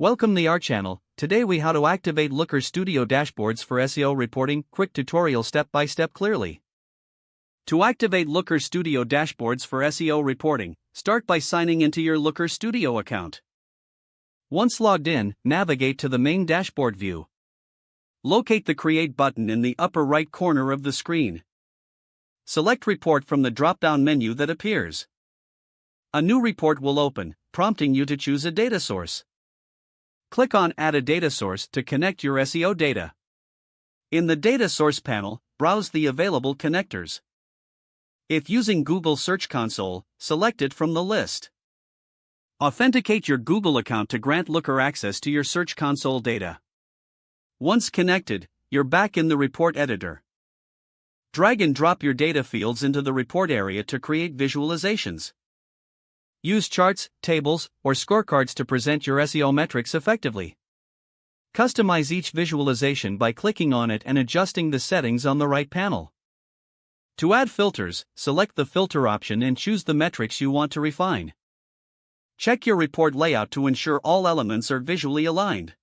Welcome to our channel. Today we how to activate Looker Studio dashboards for SEO reporting. Quick tutorial step by step clearly. To activate Looker Studio dashboards for SEO reporting, start by signing into your Looker Studio account. Once logged in, navigate to the main dashboard view. Locate the Create button in the upper right corner of the screen. Select Report from the drop-down menu that appears. A new report will open, prompting you to choose a data source. Click on Add a data source to connect your SEO data. In the Data Source panel, browse the available connectors. If using Google Search Console, select it from the list. Authenticate your Google account to grant Looker access to your Search Console data. Once connected, you're back in the report editor. Drag and drop your data fields into the report area to create visualizations. Use charts, tables, or scorecards to present your SEO metrics effectively. Customize each visualization by clicking on it and adjusting the settings on the right panel. To add filters, select the filter option and choose the metrics you want to refine. Check your report layout to ensure all elements are visually aligned.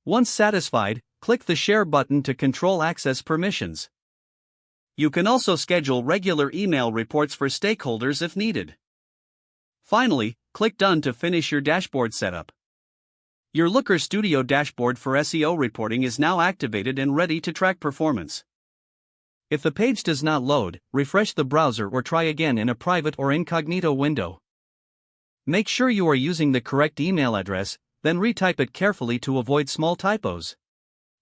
Once satisfied, click the Share button to control access permissions. You can also schedule regular email reports for stakeholders if needed. Finally, click Done to finish your dashboard setup. Your Looker Studio dashboard for SEO reporting is now activated and ready to track performance. If the page does not load, refresh the browser or try again in a private or incognito window. Make sure you are using the correct email address, then retype it carefully to avoid small typos.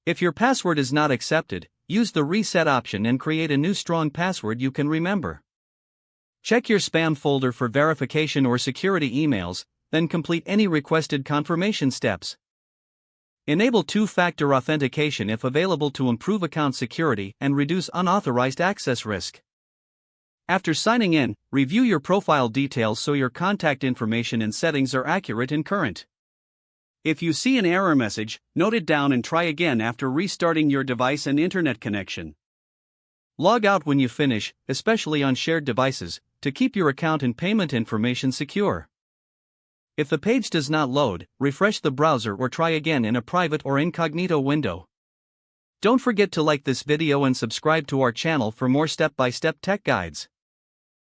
If your password is not accepted, use the Reset option and create a new strong password you can remember. Check your spam folder for verification or security emails, then complete any requested confirmation steps. Enable two-factor authentication if available to improve account security and reduce unauthorized access risk. After signing in, review your profile details so your contact information and settings are accurate and current. If you see an error message, note it down and try again after restarting your device and internet connection. Log out when you finish, especially on shared devices, to keep your account and payment information secure. If the page does not load, refresh the browser or try again in a private or incognito window. Don't forget to like this video and subscribe to our channel for more step-by-step tech guides.